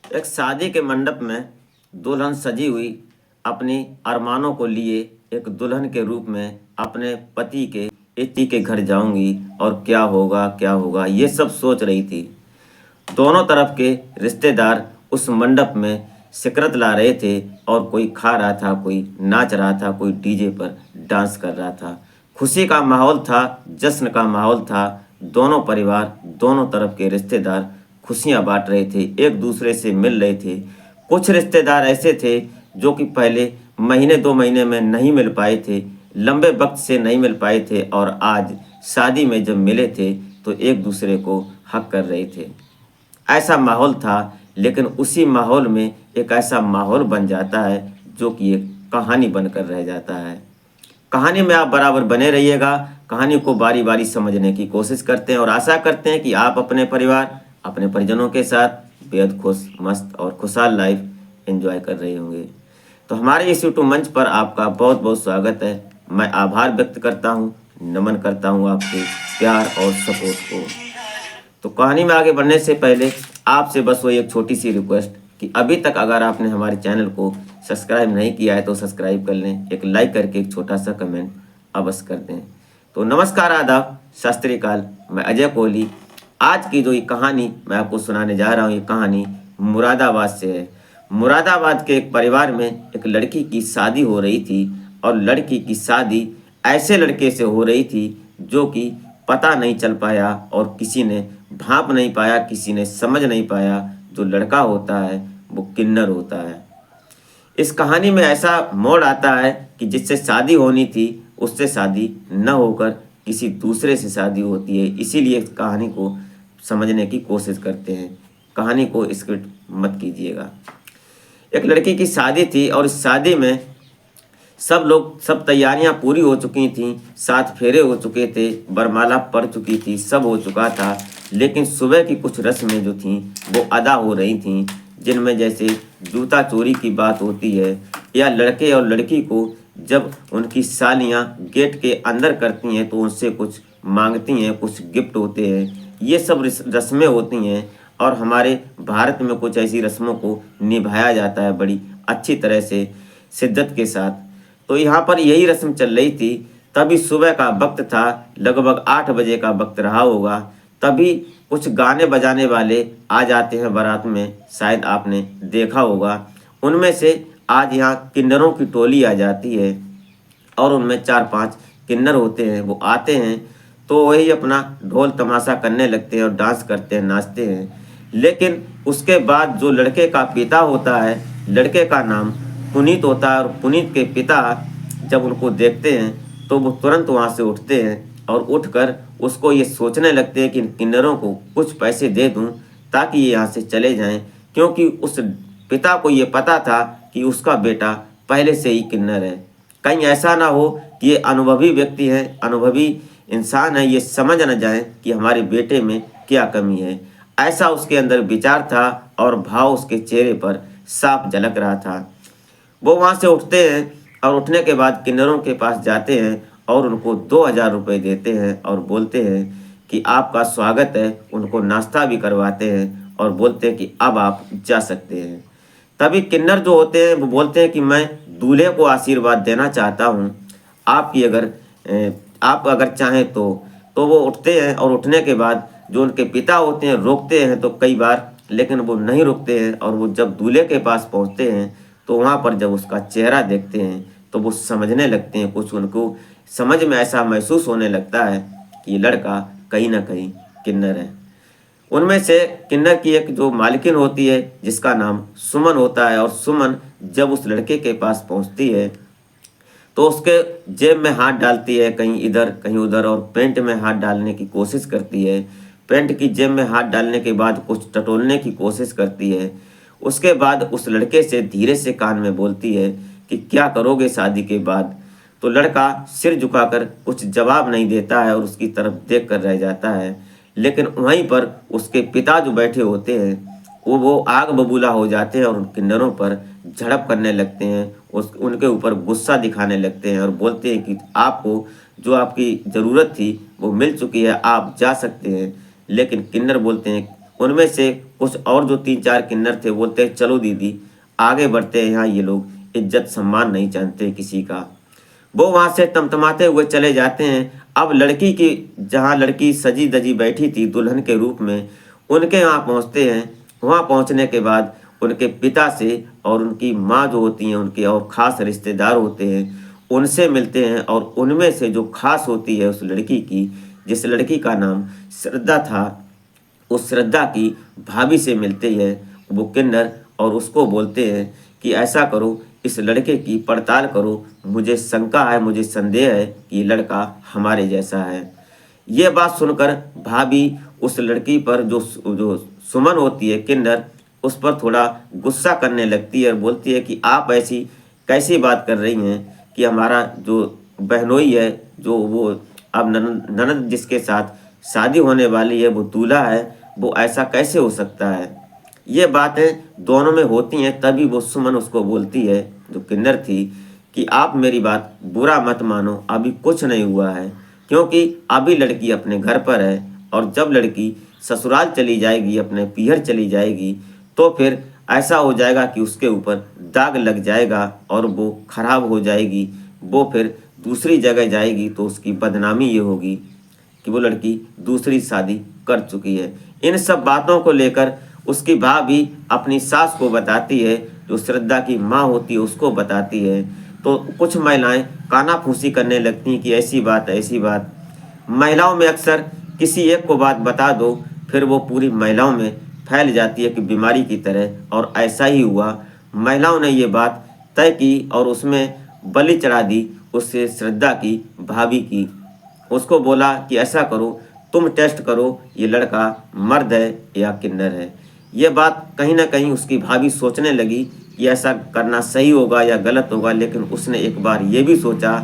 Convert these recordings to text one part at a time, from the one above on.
एक शादी के मंडप में दुल्हन सजी हुई अपनी अरमानों को लिए एक दुल्हन के रूप में अपने पति के इति के घर जाऊंगी और क्या होगा ये सब सोच रही थी। दोनों तरफ के रिश्तेदार उस मंडप में सिकरत ला रहे थे और कोई खा रहा था, कोई नाच रहा था, कोई डीजे पर डांस कर रहा था। खुशी का माहौल था, जश्न का माहौल था। दोनों परिवार, दोनों तरफ के रिश्तेदार खुशियां बांट रहे थे, एक दूसरे से मिल रहे थे। कुछ रिश्तेदार ऐसे थे जो कि पहले महीने 2 महीने में नहीं मिल पाए थे, लंबे वक्त से नहीं मिल पाए थे और आज शादी में जब मिले थे तो एक दूसरे को हक कर रहे थे। ऐसा माहौल था, लेकिन उसी माहौल में एक ऐसा माहौल बन जाता है जो कि एक कहानी बनकर रह जाता है। कहानी में आप बराबर बने रहिएगा। कहानी को बारी बारी समझने की कोशिश करते हैं और आशा करते हैं कि आप अपने परिवार, अपने परिजनों के साथ बेहद खुश, मस्त और खुशहाल लाइफ एंजॉय कर रहे होंगे। तो हमारे इस यूट्यूब मंच पर आपका बहुत बहुत स्वागत है। मैं आभार व्यक्त करता हूँ, नमन करता हूँ आपके प्यार और सपोर्ट को। तो कहानी में आगे बढ़ने से पहले आपसे बस वो एक छोटी सी रिक्वेस्ट कि अभी तक अगर आपने हमारे चैनल को सब्सक्राइब नहीं किया है तो सब्सक्राइब कर लें, एक लाइक करके एक छोटा सा कमेंट अवश्य कर दें। तो नमस्कार, आदाब, सत श्री अकाल। मैं अजय कोहली। आज की जो ये कहानी मैं आपको सुनाने जा रहा हूँ, ये कहानी मुरादाबाद से है। मुरादाबाद के एक परिवार में एक लड़की की शादी हो रही थी और लड़की की शादी ऐसे लड़के से हो रही थी जो कि पता नहीं चल पाया और किसी ने भांप नहीं पाया, किसी ने समझ नहीं पाया जो लड़का होता है वो किन्नर होता है। इस कहानी में ऐसा मोड़ आता है कि जिससे शादी होनी थी उससे शादी न होकर किसी दूसरे से शादी होती है। इसीलिए इस कहानी को समझने की कोशिश करते हैं। कहानी को स्क्रिप्ट मत कीजिएगा। एक लड़की की शादी थी और इस शादी में सब तैयारियां पूरी हो चुकी थीं, 7 फेरे हो चुके थे, वरमाला पड़ चुकी थी, सब हो चुका था। लेकिन सुबह की कुछ रस्में जो थीं वो अदा हो रही थीं, जिनमें जैसे जूता चोरी की बात होती है या लड़के और लड़की को जब उनकी सालियां गेट के अंदर करती हैं तो उनसे कुछ मांगती हैं, कुछ गिफ्ट होते हैं। ये सब रस्में होती हैं और हमारे भारत में कुछ ऐसी रस्मों को निभाया जाता है बड़ी अच्छी तरह से, शिद्दत के साथ। तो यहाँ पर यही रस्म चल रही थी। तभी सुबह का वक्त था, लगभग 8 बजे का वक्त रहा होगा। तभी कुछ गाने बजाने वाले आ जाते हैं बारात में, शायद आपने देखा होगा। उनमें से आज यहाँ किन्नरों की टोली आ जाती है और उनमें 4-5 किन्नर होते हैं। वो आते हैं तो वही अपना ढोल तमाशा करने लगते हैं और डांस करते हैं, नाचते हैं। लेकिन उसके बाद जो लड़के का पिता होता है, लड़के का नाम पुनीत होता है और पुनीत के पिता जब उनको देखते हैं तो वो तुरंत वहाँ से उठते हैं और उठकर उसको ये सोचने लगते हैं कि इन किन्नरों को कुछ पैसे दे दूं ताकि ये यहाँ से चले जाएं, क्योंकि उस पिता को ये पता था कि उसका बेटा पहले से ही किन्नर है। कहीं ऐसा ना हो कि ये अनुभवी व्यक्ति है, अनुभवी इंसान है, ये समझ न जाए कि हमारे बेटे में क्या कमी है। ऐसा उसके अंदर विचार था और भाव उसके चेहरे पर साफ झलक रहा था। वो वहाँ से उठते हैं और उठने के बाद किन्नरों के पास जाते हैं और उनको 2000 रुपये देते हैं और बोलते हैं कि आपका स्वागत है। उनको नाश्ता भी करवाते हैं और बोलते हैं कि अब आप जा सकते हैं। तभी किन्नर जो होते हैं वो बोलते हैं कि मैं दूल्हे को आशीर्वाद देना चाहता हूँ, आपकी आप अगर चाहें तो वो उठते हैं और उठने के बाद जो उनके पिता होते हैं रोकते हैं तो कई बार, लेकिन वो नहीं रुकते हैं और वो जब दूल्हे के पास पहुँचते हैं तो वहाँ पर जब उसका चेहरा देखते हैं तो वो समझने लगते हैं, कुछ उनको समझ में ऐसा महसूस होने लगता है कि ये लड़का कहीं ना कहीं किन्नर है। उनमें से किन्नर की एक जो मालकिन होती है जिसका नाम सुमन होता है, और सुमन जब उस लड़के के पास पहुंचती है तो उसके जेब में हाथ डालती है, कहीं इधर कहीं उधर, और पैंट में हाथ डालने की कोशिश करती है। पैंट की जेब में हाथ डालने के बाद कुछ टटोलने की कोशिश करती है। उसके बाद उस लड़के से धीरे से कान में बोलती है कि क्या करोगे शादी के बाद। तो लड़का सिर झुकाकर कुछ जवाब नहीं देता है और उसकी तरफ देख कर रह जाता है। लेकिन वहीं पर उसके पिता जो बैठे होते हैं वो आग बबूला हो जाते हैं और उन किन्नरों पर झड़प करने लगते हैं, उनके ऊपर गुस्सा दिखाने लगते हैं और बोलते हैं कि आपको जो आपकी ज़रूरत थी वो मिल चुकी है, आप जा सकते हैं। लेकिन किन्नर बोलते हैं उनमें से कुछ और जो 3-4 किन्नर थे बोलते हैं चलो दीदी आगे बढ़ते हैं, यहाँ ये लोग इज्जत सम्मान नहीं जानते किसी का। वो वहाँ से तमतमाते हुए चले जाते हैं। अब लड़की की, जहाँ लड़की सजी धजी बैठी थी दुल्हन के रूप में, उनके यहाँ पहुँचते हैं। वहाँ पहुँचने के बाद उनके पिता से और उनकी माँ जो होती हैं, उनके और ख़ास रिश्तेदार होते हैं, उनसे मिलते हैं। और उनमें से जो खास होती है उस लड़की की, जिस लड़की का नाम श्रद्धा था, उस श्रद्धा की भाभी से मिलते हैं वो किन्नर, और उसको बोलते हैं कि ऐसा करो, इस लड़के की पड़ताल करो, मुझे शंका है, मुझे संदेह है कि ये लड़का हमारे जैसा है। ये बात सुनकर भाभी उस लड़की पर, जो जो सुमन होती है किन्नर, उस पर थोड़ा गुस्सा करने लगती है और बोलती है कि आप ऐसी कैसी बात कर रही हैं कि हमारा जो बहनोई है, जो वो अब ननद जिसके साथ शादी होने वाली है, वो दूल्हा है, वो ऐसा कैसे हो सकता है। ये बातें दोनों में होती हैं। तभी वो सुमन उसको बोलती है, जो किन्नर थी, कि आप मेरी बात बुरा मत मानो, अभी कुछ नहीं हुआ है, क्योंकि अभी लड़की अपने घर पर है, और जब लड़की ससुराल चली जाएगी, अपने पीहर चली जाएगी, तो फिर ऐसा हो जाएगा कि उसके ऊपर दाग लग जाएगा और वो खराब हो जाएगी। वो फिर दूसरी जगह जाएगी तो उसकी बदनामी ये होगी कि वो लड़की दूसरी शादी कर चुकी है। इन सब बातों को लेकर उसकी भाभी अपनी सास को बताती है, जो श्रद्धा की माँ होती है उसको बताती है। तो कुछ महिलाएं कानाफूसी करने लगती हैं कि ऐसी बात ऐसी बात। महिलाओं में अक्सर किसी एक को बात बता दो, फिर वो पूरी महिलाओं में फैल जाती है कि बीमारी की तरह, और ऐसा ही हुआ। महिलाओं ने ये बात तय की और उसमें बलि चढ़ा दी उससे श्रद्धा की भाभी की। उसको बोला कि ऐसा करो, तुम टेस्ट करो ये लड़का मर्द है या किन्नर है। ये बात कहीं ना कहीं उसकी भाभी सोचने लगी कि ऐसा करना सही होगा या गलत होगा, लेकिन उसने एक बार ये भी सोचा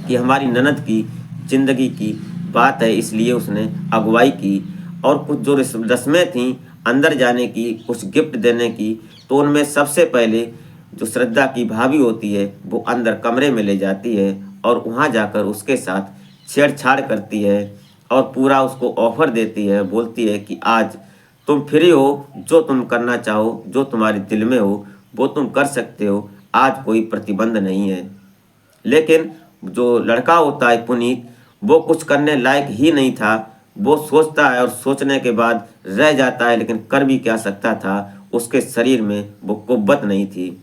कि हमारी ननद की ज़िंदगी की बात है, इसलिए उसने अगुवाई की। और कुछ जो रस्में थीं अंदर जाने की, कुछ गिफ्ट देने की, तो उनमें सबसे पहले जो श्रद्धा की भाभी होती है वो अंदर कमरे में ले जाती है और वहाँ जाकर उसके साथ छेड़छाड़ करती है और पूरा उसको ऑफर देती है। बोलती है कि आज तुम फ्री हो, जो तुम करना चाहो, जो तुम्हारे दिल में हो वो तुम कर सकते हो, आज कोई प्रतिबंध नहीं है। लेकिन जो लड़का होता है पुनीत, वो कुछ करने लायक ही नहीं था। वो सोचता है और सोचने के बाद रह जाता है, लेकिन कर भी क्या सकता था, उसके शरीर में वो कुव्वत नहीं थी।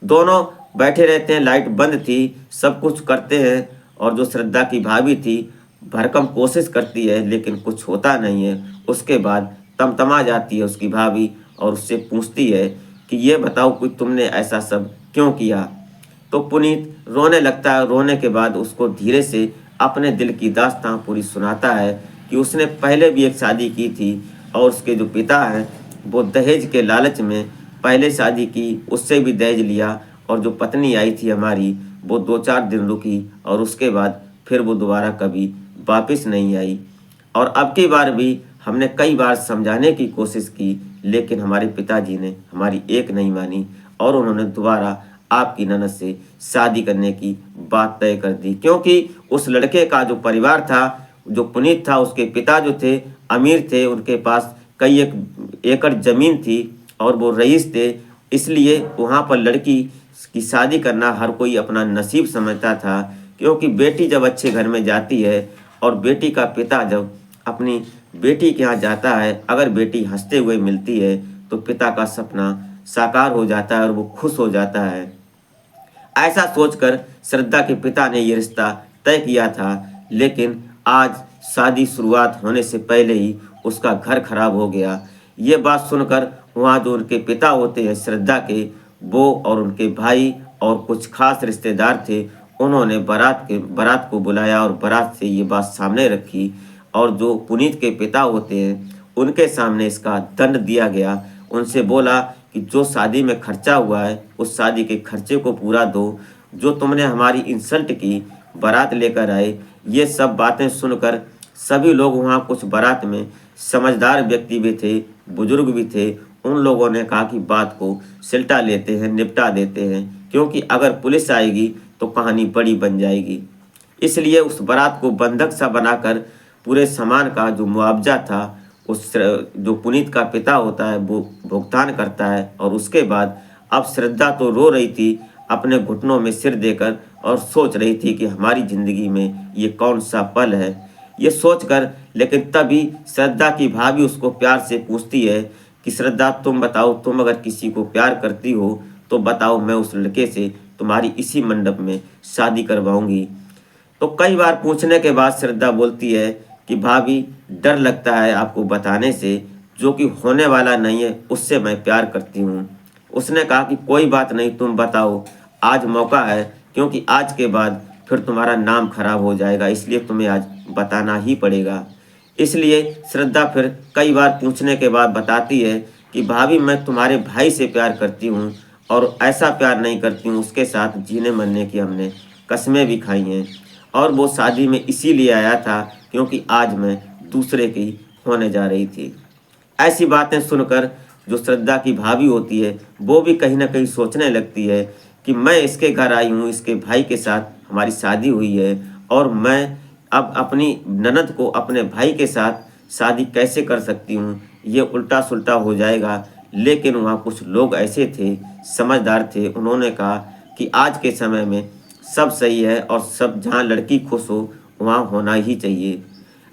दोनों बैठे रहते हैं, लाइट बंद थी, सब कुछ करते हैं, और जो श्रद्धा की भाभी थी भरकम कोशिश करती है लेकिन कुछ होता नहीं है। उसके बाद तमतमा जाती है उसकी भाभी और उससे पूछती है कि ये बताओ कि तुमने ऐसा सब क्यों किया। तो पुनीत रोने लगता है। रोने के बाद उसको धीरे से अपने दिल की दास्तां पूरी सुनाता है कि उसने पहले भी एक शादी की थी और उसके जो पिता हैं वो दहेज के लालच में पहले शादी की, उससे भी दहेज लिया, और जो पत्नी आई थी हमारी वो 2-4 दिन रुकी और उसके बाद फिर वो दोबारा कभी वापस नहीं आई। और अब की बार भी हमने कई बार समझाने की कोशिश की, लेकिन हमारे पिताजी ने हमारी एक नहीं मानी और उन्होंने दोबारा आपकी ननद से शादी करने की बात तय कर दी। क्योंकि उस लड़के का जो परिवार था, जो पुनीत था, उसके पिता जो थे अमीर थे, उनके पास कई एक एकड़ ज़मीन थी और वो रईस थे, इसलिए वहाँ पर लड़की की शादी करना हर कोई अपना नसीब समझता था। क्योंकि बेटी जब अच्छे घर में जाती है और बेटी का पिता जब अपनी बेटी के यहाँ जाता है, अगर बेटी हंसते हुए मिलती है तो पिता का सपना साकार हो जाता है और वो खुश हो जाता है। ऐसा सोचकर श्रद्धा के पिता ने ये रिश्ता तय किया था, लेकिन आज शादी शुरुआत होने से पहले ही उसका घर खराब हो गया। ये बात सुनकर वहाँ जो उनके पिता होते हैं श्रद्धा के, वो और उनके भाई और कुछ खास रिश्तेदार थे, उन्होंने बारात को बुलाया और बारात से ये बात सामने रखी। और जो पुनीत के पिता होते हैं उनके सामने इसका दंड दिया गया। उनसे बोला कि जो शादी में खर्चा हुआ है उस शादी के खर्चे को पूरा दो, जो तुमने हमारी इंसल्ट की, बारात लेकर आए। ये सब बातें सुनकर सभी लोग, वहाँ कुछ बारात में समझदार व्यक्ति भी थे, बुजुर्ग भी थे, उन लोगों ने कहा कि बात को सिलटा लेते हैं, निपटा देते हैं, क्योंकि अगर पुलिस आएगी तो कहानी बड़ी बन जाएगी। इसलिए उस बारात को बंधक सा बनाकर पूरे सामान का जो मुआवजा था जो पुनीत का पिता होता है वो भुगतान करता है। और उसके बाद अब श्रद्धा तो रो रही थी अपने घुटनों में सिर देकर और सोच रही थी कि हमारी ज़िंदगी में ये कौन सा पल है, ये सोचकर। लेकिन तभी श्रद्धा की भाभी उसको प्यार से पूछती है कि श्रद्धा तुम बताओ, तुम अगर किसी को प्यार करती हो तो बताओ, मैं उस लड़के से तुम्हारी इसी मंडप में शादी करवाऊंगी। तो कई बार पूछने के बाद श्रद्धा बोलती है कि भाभी डर लगता है आपको बताने से, जो कि होने वाला नहीं है उससे मैं प्यार करती हूँ। उसने कहा कि कोई बात नहीं, तुम बताओ, आज मौका है, क्योंकि आज के बाद फिर तुम्हारा नाम खराब हो जाएगा, इसलिए तुम्हें आज बताना ही पड़ेगा। इसलिए श्रद्धा फिर कई बार पूछने के बाद बताती है कि भाभी मैं तुम्हारे भाई से प्यार करती हूँ और ऐसा प्यार नहीं करती हूँ, उसके साथ जीने मरने की हमने कस्में भी खाई हैं और वो शादी में इसीलिए आया था क्योंकि आज मैं दूसरे की होने जा रही थी। ऐसी बातें सुनकर जो श्रद्धा की भाभी होती है वो भी कहीं ना कहीं सोचने लगती है कि मैं इसके घर आई हूँ, इसके भाई के साथ हमारी शादी हुई है और मैं अब अपनी ननद को अपने भाई के साथ शादी कैसे कर सकती हूँ, ये उल्टा सुल्टा हो जाएगा। लेकिन वहाँ कुछ लोग ऐसे थे, समझदार थे, उन्होंने कहा कि आज के समय में सब सही है और सब जहाँ लड़की खुश हो वहाँ होना ही चाहिए।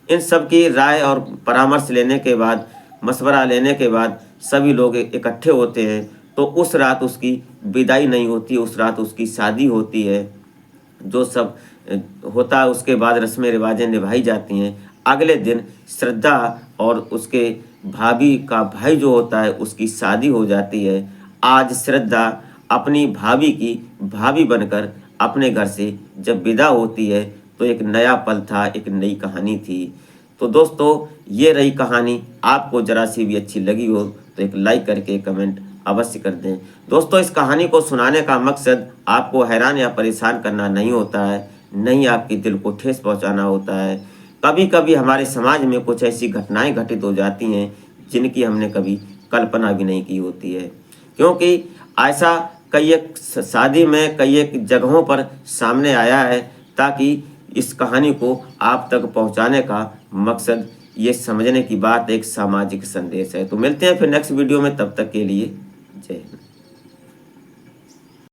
इन सब की राय और परामर्श लेने के बाद, मशवरा लेने के बाद सभी लोग इकट्ठे होते हैं। तो उस रात उसकी विदाई नहीं होती, उस रात उसकी शादी होती है। जो सब होता है उसके बाद रस्में रिवाजें निभाई जाती हैं। अगले दिन श्रद्धा और उसके भाभी का भाई जो होता है उसकी शादी हो जाती है। आज श्रद्धा अपनी भाभी की भाभी बनकर अपने घर से जब विदा होती है तो एक नया पल था, एक नई कहानी थी। तो दोस्तों ये रही कहानी। आपको ज़रा सी भी अच्छी लगी हो तो एक लाइक करके कमेंट अवश्य कर दें। दोस्तों इस कहानी को सुनाने का मकसद आपको हैरान या परेशान करना नहीं होता है, नहीं आपके दिल को ठेस पहुंचाना होता है। कभी कभी हमारे समाज में कुछ ऐसी घटनाएं घटित हो जाती हैं जिनकी हमने कभी कल्पना भी नहीं की होती है, क्योंकि ऐसा कई एक शादी में कई एक जगहों पर सामने आया है। ताकि इस कहानी को आप तक पहुंचाने का मकसद ये समझने की बात एक सामाजिक संदेश है। तो मिलते हैं फिर नेक्स्ट वीडियो में, तब तक के लिए जय हिंद।